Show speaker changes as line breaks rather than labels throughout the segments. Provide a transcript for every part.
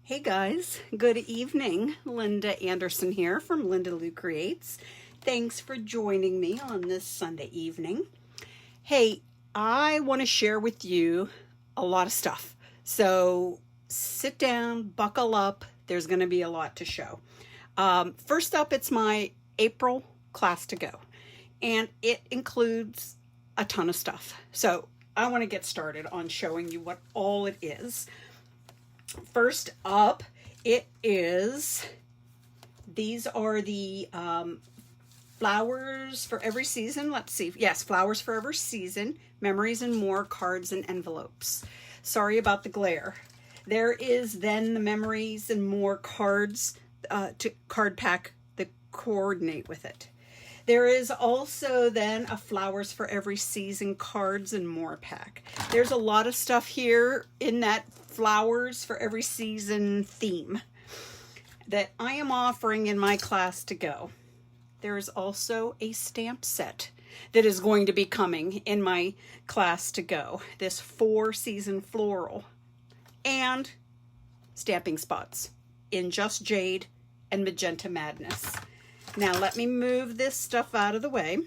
Hey guys, good evening. Linda Anderson here from Linda Lou Creates. Thanks for joining me on this Sunday evening. Hey, I want to share with you a lot of stuff. So sit down, buckle up. There's going to be a lot to show. First up, it's my April class to go, and it includes a ton of stuff. So I want to get started on showing you what all it is. First up, these are the flowers for every season. Let's see. Yes, flowers for every season, memories and more, cards and envelopes. Sorry about the glare. There is then the memories and more cards to card pack that coordinate with it. There is also then a flowers for every season, cards and more pack. There's a lot of stuff here in that flowers for every season theme that I am offering in my class to go. There is also a stamp set that is going to be coming in my class to go. This 4-season floral and stamping spots in Just Jade and Magenta Madness. Now let me move this stuff out of the way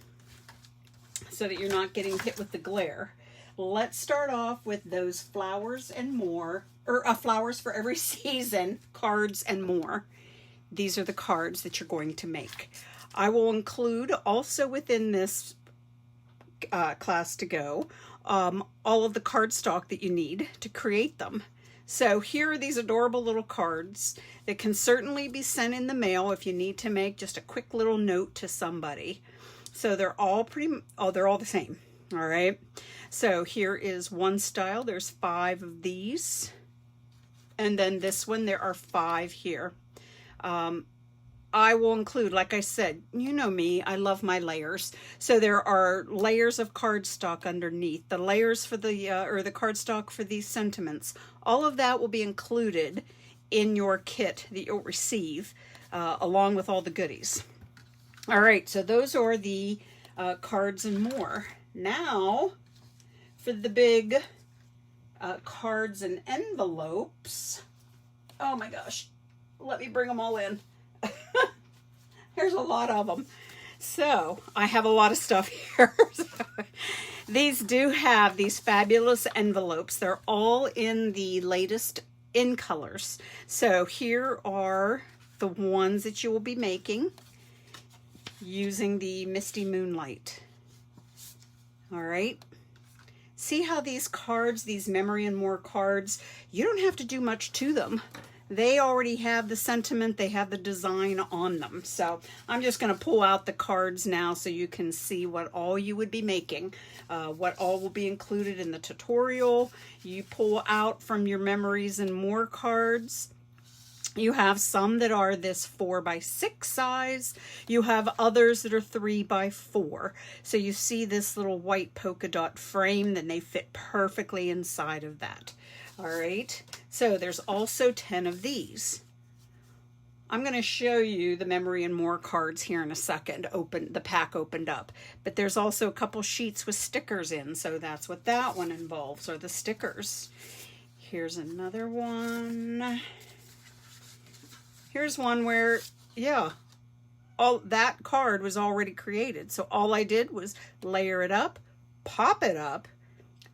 so that you're not getting hit with the glare. Let's start off with those flowers and more, or flowers for every season, cards and more. These are the cards that you're going to make. I will include also within this class to go all of the cardstock that you need to create them. So here are these adorable little cards that can certainly be sent in the mail if you need to make just a quick little note to somebody. So they're all they're all the same. All right. So here is one style. There's 5 of these. And then this one, there are 5 here. I will include, like I said, you know me, I love my layers. So there are layers of cardstock underneath, the layers for the, or the cardstock for these sentiments. All of that will be included in your kit that you'll receive, along with all the goodies. All right, so those are the cards and more. Now, for the big cards and envelopes. Oh my gosh, let me bring them all in. There's a lot of them. So I have a lot of stuff here. These do have these fabulous envelopes. They're all in the latest in colors. So here are the ones that you will be making using the Misty Moonlight. All right. See how these cards, these memory and more cards, you don't have to do much to them. They already have the sentiment, they have the design on them. So I'm just going to pull out the cards now so you can see what all you would be making, what all will be included in the tutorial. You pull out from your memories and more cards. You have some that are this 4x6 size. You have others that are 3x4. So you see this little white polka dot frame, then they fit perfectly inside of that. All right, so there's also 10 of these. I'm going to show you the memory and more cards here in a second, the pack opened up. But there's also a couple sheets with stickers in, so that's what that one involves, are the stickers. Here's another one. Here's one where, yeah, all that card was already created. So all I did was layer it up, pop it up,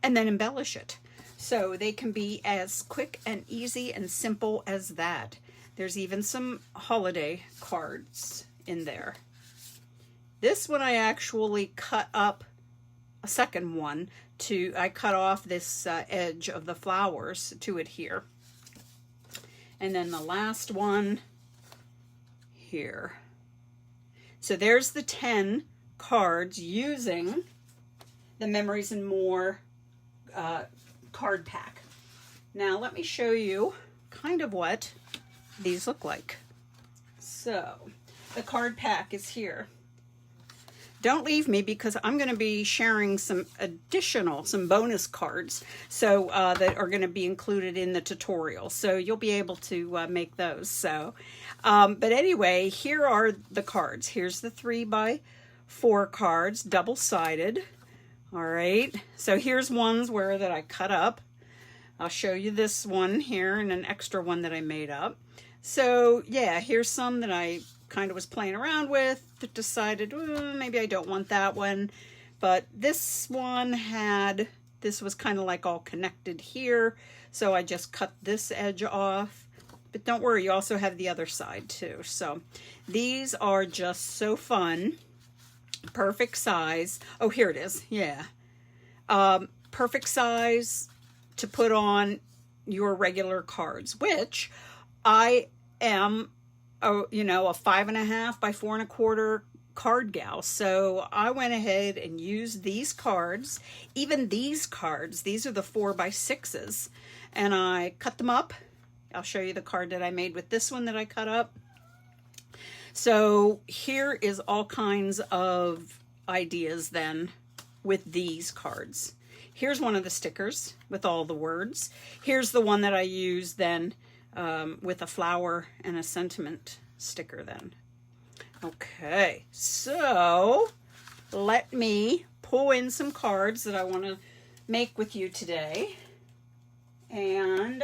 and then embellish it. So they can be as quick and easy and simple as that. There's even some holiday cards in there. This one I actually cut up a second one I cut off this edge of the flowers to adhere. And then the last one here. So there's the 10 cards using the Memories and More card pack. Now let me show you kind of what these look like. So the card pack is here. Don't leave me because I'm going to be sharing some bonus cards so that are going to be included in the tutorial. So you'll be able to make those. So, but anyway, here are the cards. Here's the 3x4 cards, double-sided. All right, so here's ones that I cut up. I'll show you this one here and an extra one that I made up. So yeah, here's some that I kind of was playing around with, decided maybe I don't want that one. But this one this was kind of like all connected here. So I just cut this edge off. But don't worry, you also have the other side too. So these are just so fun. Perfect size. Oh, here it is. Yeah. Perfect size to put on your regular cards, which I am, a 5.5 by 4.25 card gal. So I went ahead and used these cards, even these cards. These are the 4x6s, and I cut them up. I'll show you the card that I made with this one that I cut up. So here is all kinds of ideas then with these cards. Here's one of the stickers with all the words. Here's the one that I used then with a flower and a sentiment sticker then. Okay, so let me pull in some cards that I want to make with you today and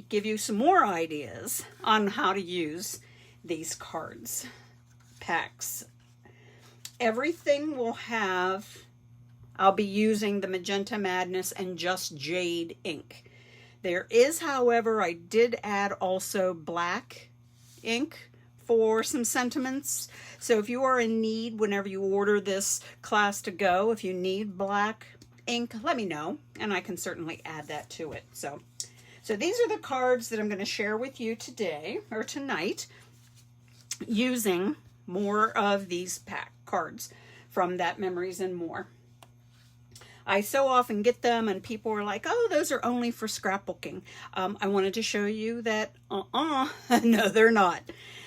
give you some more ideas on how to use these cards packs. Everything will have, I'll be using the Magenta Madness and Just Jade ink. There is, however, I did add also black ink for some sentiments. So if you are in need, whenever you order this class to go, if you need black ink, let me know, and I can certainly add that to it. So these are the cards that I'm going to share with you today, or tonight, using more of these pack cards from that Memories and More. I so often get them and people are like, oh, those are only for scrapbooking. I wanted to show you that, no, they're not.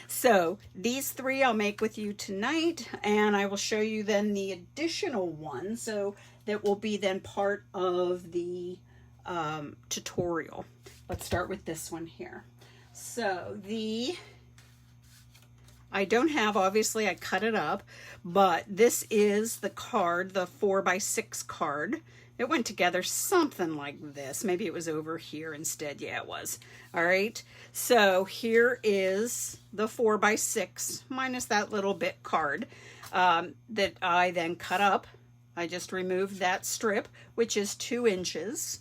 So these three I'll make with you tonight, and I will show you then the additional one. So that will be then part of the tutorial. Let's start with this one here. So I don't have, obviously I cut it up, but this is the card, the 4x6 card. It went together something like this. Maybe it was over here instead. Yeah, it was. All right. So here is the 4x6 minus that little bit card that I then cut up. I just removed that strip, which is 2 inches.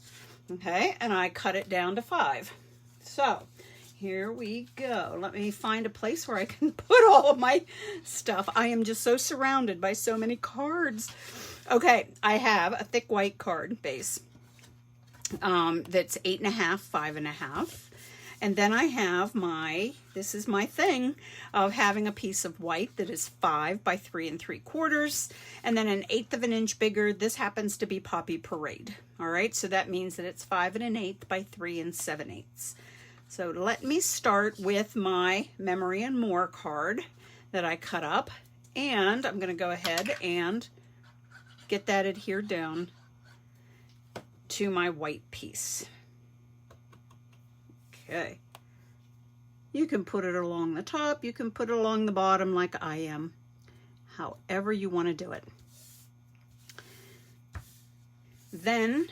Okay. And I cut it down to 5. So here we go. Let me find a place where I can put all of my stuff. I am just so surrounded by so many cards. Okay, I have a thick white card base that's 8.5, 5.5. And then I have this is my thing of having a piece of white that is 5 by 3 3/4. And then 1/8 of an inch bigger. This happens to be Poppy Parade. All right, so that means that it's 5 1/8 by 3 7/8. So let me start with my Memory and More card that I cut up, and I'm going to go ahead and get that adhered down to my white piece. Okay. You can put it along the top, you can put it along the bottom like I am, however you want to do it. Then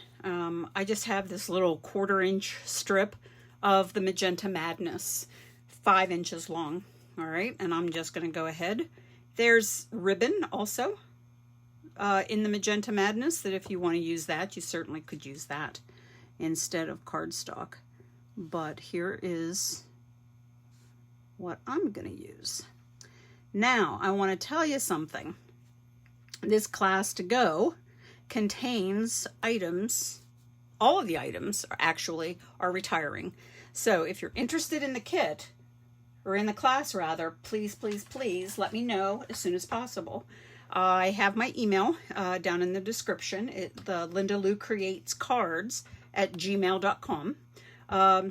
I just have this little 1/4 inch strip of the Magenta Madness, 5 inches long. All right, and I'm just going to go ahead. There's ribbon also in the Magenta Madness, that if you want to use that, you certainly could use that instead of cardstock. But here is what I'm going to use. Now, I want to tell you something. This class to go contains items. All of the items are retiring. So if you're interested in the kit, or in the class rather, please, please, please let me know as soon as possible. I have my email down in the description, the Linda Lou Creates Cards at gmail.com.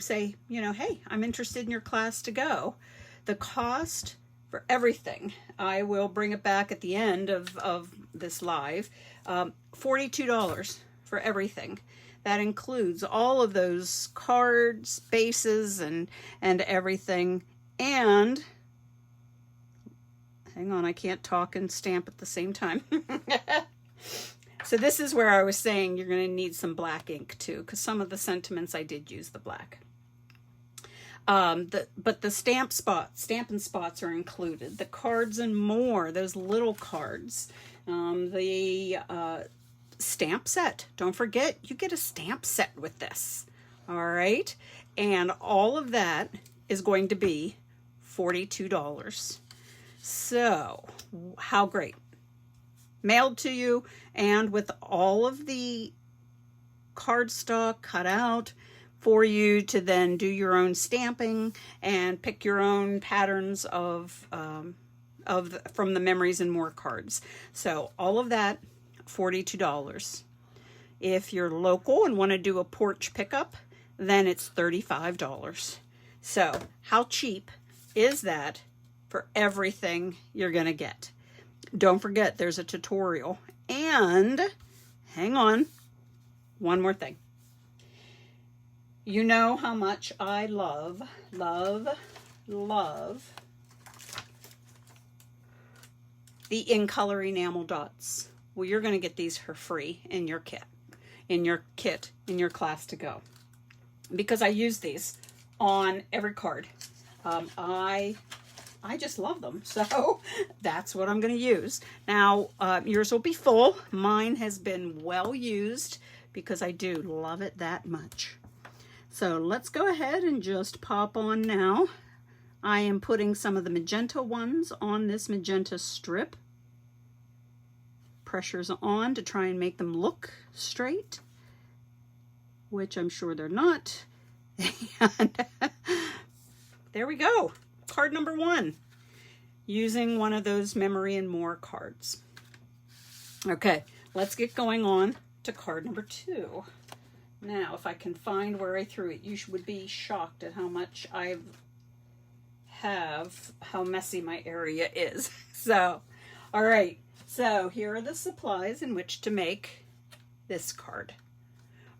Say, hey, I'm interested in your class to go. The cost for everything, I will bring it back at the end of this live, $42 for everything. That includes all of those cards, bases, and everything. And hang on, I can't talk and stamp at the same time. So this is where I was saying you're going to need some black ink too, because some of the sentiments I did use the black. But the stamp and spots are included. The cards and more, those little cards. The stamp set. Don't forget, you get a stamp set with this. All right. And all of that is going to be $42. So how great. Mailed to you, and with all of the cardstock cut out for you to then do your own stamping and pick your own patterns from the Memories and More cards. So all of that, $42. If you're local and want to do a porch pickup, then it's $35. So how cheap is that for everything you're going to get? Don't forget, there's a tutorial. And hang on, one more thing. You know how much I love the in-color enamel dots. Well, you're going to get these for free in your kit, in your class to go. Because I use these on every card. I just love them, so that's what I'm going to use. Now, yours will be full. Mine has been well used because I do love it that much. So let's go ahead and just pop on now. I am putting some of the magenta ones on this magenta strip. Pressure's on to try and make them look straight, which I'm sure they're not. And there we go. Card number 1, using one of those Memory and More cards. Okay, let's get going on to card number 2. Now, if I can find where I threw it, you would be shocked at how much how messy my area is. So, all right. So here are the supplies in which to make this card.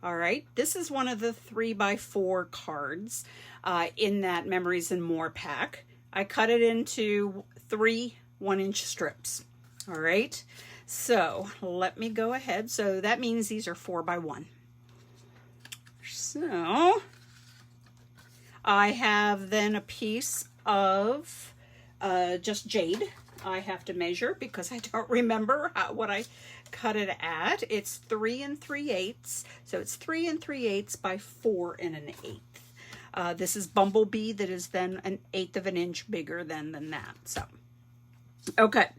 All right, this is one of the 3x4 cards in that Memories and More pack. I cut it into 3 1-inch strips. All right, so let me go ahead. So that means these are 4x1. So I have then a piece of just jade. I have to measure because I don't remember what I cut it at. It's 3 3/8, so it's 3 3/8 by 4 1/8. This is Bumblebee, that is then 1/8 of an inch bigger than that. So, okay,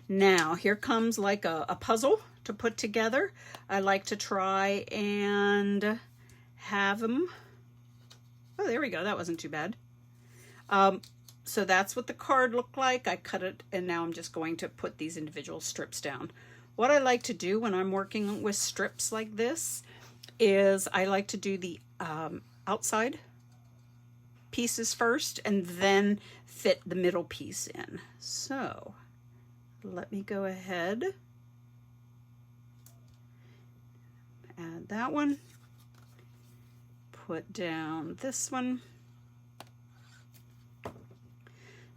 now here comes like a puzzle to put together. I like to try and have them. Oh, there we go. That wasn't too bad. So that's what the card looked like. I cut it, and now I'm just going to put these individual strips down. What I like to do when I'm working with strips like this is I like to do the outside pieces first and then fit the middle piece in. So let me go ahead, add that one, put down this one.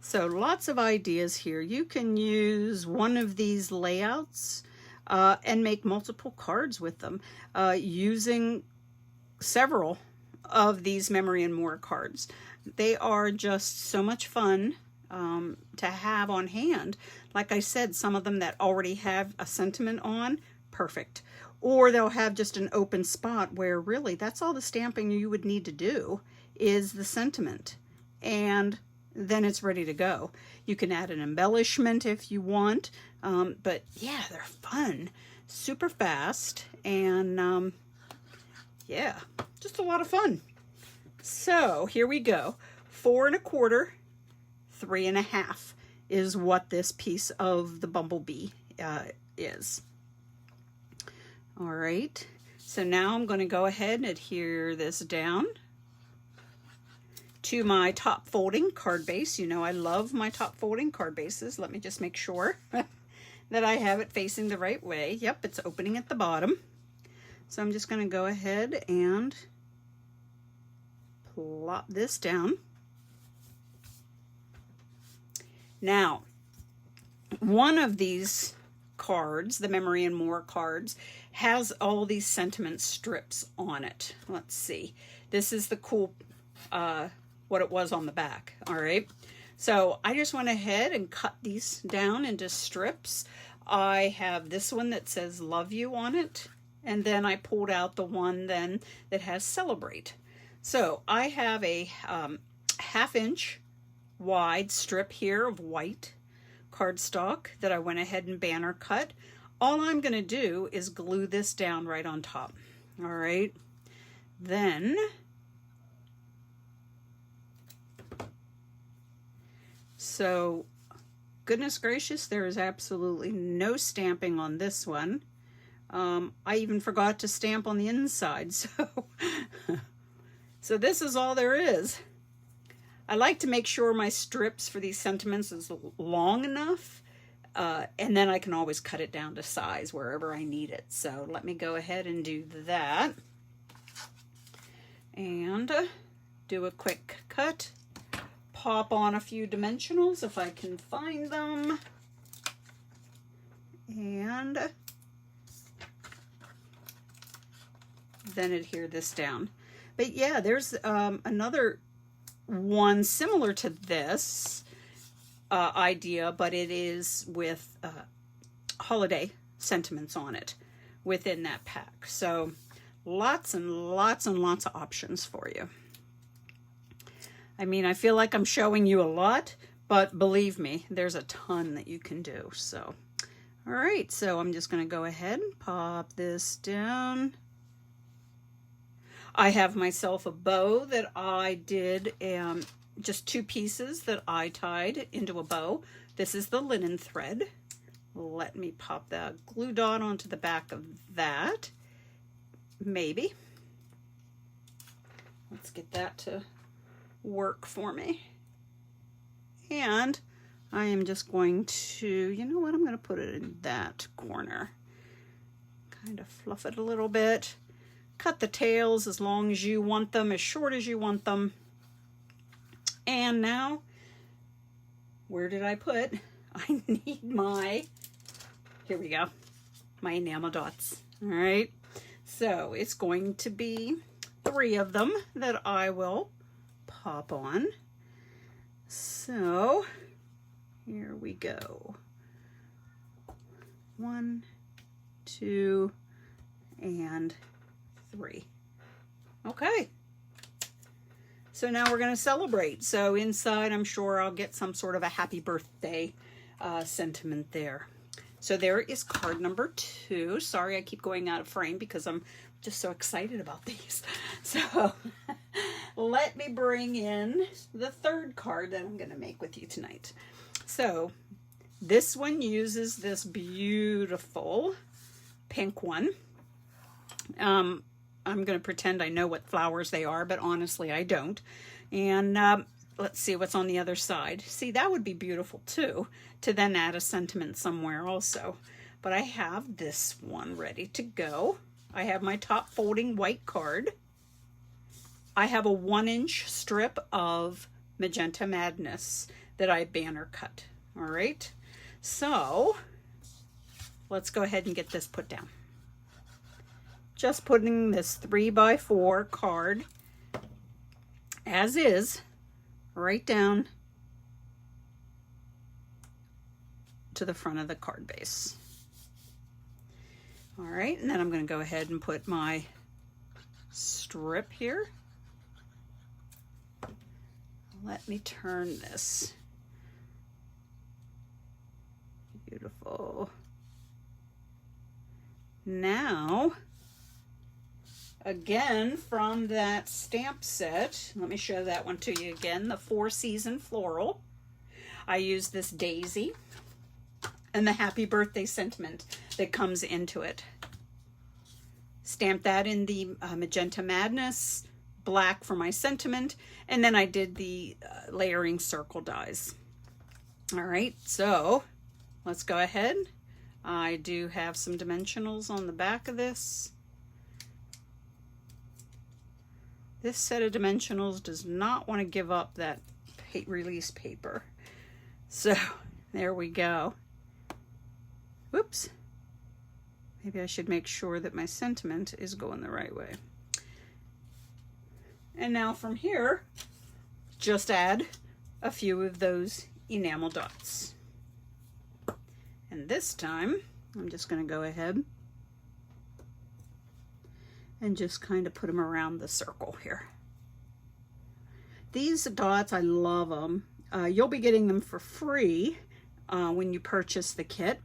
So lots of ideas here. You can use one of these layouts and make multiple cards with them using several of these Memory and More cards. They are just so much fun to have on hand. Like I said, some of them that already have a sentiment on, perfect. Or they'll have just an open spot where really that's all the stamping you would need to do is the sentiment. And then it's ready to go. You can add an embellishment if you want, but yeah, they're fun, super fast, and yeah, just a lot of fun. So here we go. 4 1/4, 3 1/2 is what this piece of the Bumblebee is. All right, so now I'm going to go ahead and adhere this down to my top folding card base. You know I love my top folding card bases. Let me just make sure that I have it facing the right way. Yep, it's opening at the bottom. So I'm just going to go ahead and plop this down. Now, one of these cards, the Memory and More cards, has all these sentiment strips on it. Let's see. This is the cool, what it was on the back. All right. So I just went ahead and cut these down into strips. I have this one that says love you on it. And then I pulled out the one then that has celebrate. So I have a 1/2 inch wide strip here of white cardstock that I went ahead and banner cut. All I'm going to do is glue this down right on top. All right. Then so goodness gracious, there is absolutely no stamping on this one. I even forgot to stamp on the inside, so this is all there is. I like to make sure my strips for these sentiments is long enough, and then I can always cut it down to size wherever I need it. So let me go ahead and do that. And do a quick cut. Pop on a few dimensionals if I can find them. And then adhere this down. But yeah, there's another one similar to this idea, but it is with holiday sentiments on it within that pack. So lots and lots and lots of options for you. I mean, I feel like I'm showing you a lot, but believe me, there's a ton that you can do. So, all right, so I'm just going to go ahead and pop this down. I have myself a bow that I did, just 2 pieces that I tied into a bow. This is the linen thread. Let me pop that glue dot onto the back of that. Maybe. Let's get that to work for me. And I am just going to, you know what, I'm going to put it in that corner. Kind of fluff it a little bit. Cut the tails as long as you want them, as short as you want them. And now, where did I put? I need my, here we go, my enamel dots. All right. So it's going to be 3 of them that I will pop on. So here we go. 1, 2, and 3. Okay. So now we're going to celebrate. So inside, I'm sure I'll get some sort of a happy birthday sentiment there. So there is card number 2. Sorry, I keep going out of frame because I'm just so excited about these. So let me bring in the 3rd card that I'm going to make with you tonight. So this one uses this beautiful pink one. I'm going to pretend I know what flowers they are, but honestly I don't. And let's see what's on the other side. See, that would be beautiful too, to then add a sentiment somewhere also. But I have this one ready to go. I have my top folding white card. I have a 1-inch strip of Magenta Madness that I banner cut. All right. So let's go ahead and get this put down. Just putting this 3x4 card as is right down to the front of the card base. All right, and then I'm going to go ahead and put my strip here. Let me turn this. Beautiful. Now, again, from that stamp set, let me show that one to you again, the 4-Season Floral. I use this daisy and the happy birthday sentiment that comes into it. Stamp that in the Magenta Madness, black for my sentiment, and then I did the layering circle dies. All right, so let's go ahead. I do have some dimensionals on the back of this. This set of dimensionals does not want to give up that release paper. So there we go. Whoops. Maybe I should make sure that my sentiment is going the right way. And now from here, just add a few of those enamel dots. And this time, I'm just going to go ahead and just kind of put them around the circle here. These dots, I love them. You'll be getting them for free when you purchase the kit.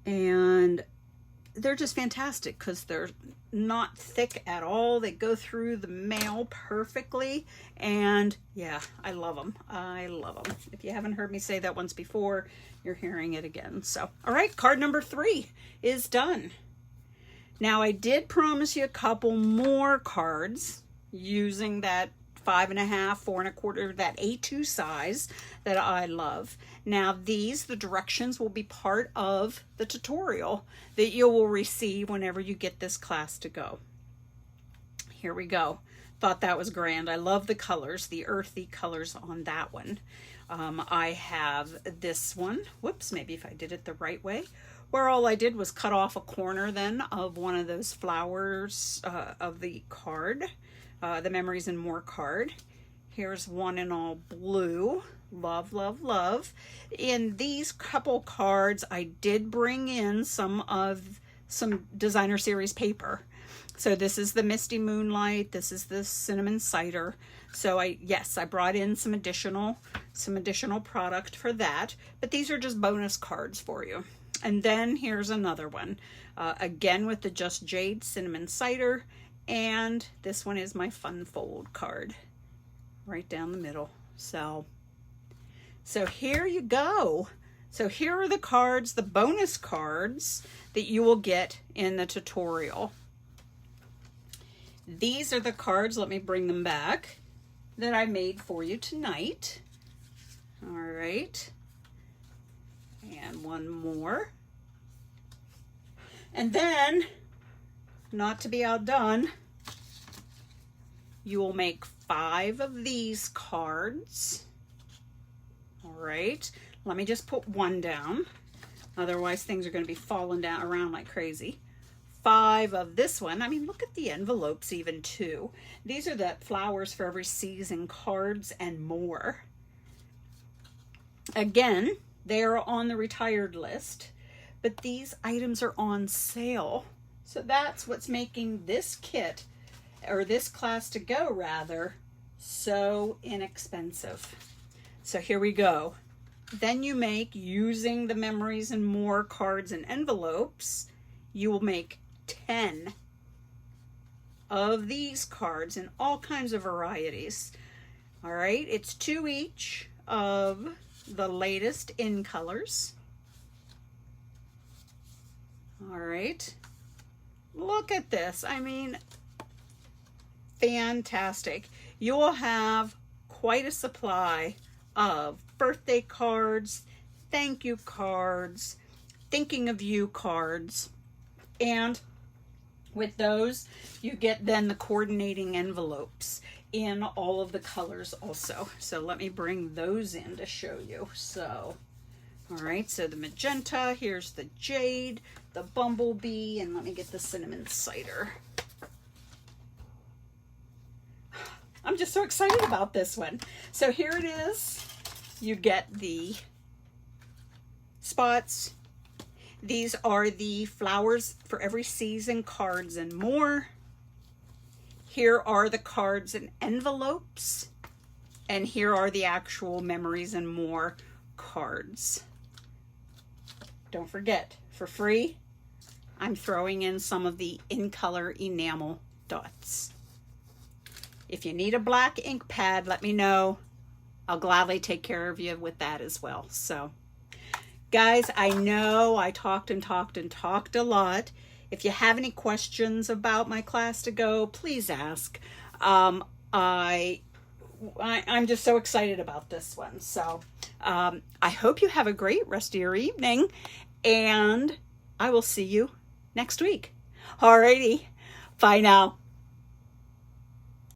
And they're just fantastic because they're not thick at all. They go through the mail perfectly. And yeah, I love them. I love them. If you haven't heard me say that once before, you're hearing it again. So, all right, card number 3 is done. Now, I did promise you a couple more cards using that 5.5, 4 1/4, that A2 size that I love. Now these, the directions will be part of the tutorial that you will receive whenever you get this class to go. Here we go. Thought that was grand. I love the colors, the earthy colors on that one. I have this one. Whoops, maybe if I did it the right way, where all I did was cut off a corner then of one of those flowers of the card. The Memories and More card. Here's one in all blue. Love, love, love. In these couple cards, I did bring in some designer series paper. So this is the Misty Moonlight. This is the Cinnamon Cider. So I brought in some additional product for that. But these are just bonus cards for you. And then here's another one. Again with the Just Jade Cinnamon Cider. And this one is my Fun Fold card, right down the middle. So here you go. So here are the cards, the bonus cards that you will get in the tutorial. These are the cards, let me bring them back, that I made for you tonight. All right. And one more. And then, not to be outdone, you will make 5 of these cards. All right, let me just put one down. Otherwise, things are going to be falling down around like crazy. 5 of this one. I mean, look at the envelopes even too. These are the Flowers for Every Season cards and more. Again, they are on the retired list, but these items are on sale. So that's what's making this kit, or this class to go rather, so inexpensive. So here we go. Then you make, using the Memories and More cards and envelopes, you will make 10 of these cards in all kinds of varieties. All right, it's 2 each of the latest in colors. All right. Look at this. I mean, fantastic. You will have quite a supply of birthday cards, thank you cards, thinking of you cards, and with those you get then the coordinating envelopes in all of the colors also. So let me bring those in to show you. So all right, so the magenta, here's the jade, the bumblebee, and let me get the cinnamon cider. I'm just so excited about this one. So here it is. You get the spots. These are the Flowers for Every Season cards and more. Here are the cards and envelopes. And here are the actual Memories and More cards. Don't forget, for free, I'm throwing in some of the in-color enamel dots. If you need a black ink pad, let me know. I'll gladly take care of you with that as well. So, guys, I know I talked and talked and talked a lot. If you have any questions about my class to go, please ask. I'm just so excited about this one. So I hope you have a great rest of your evening, and I will see you next week. Alrighty, bye now.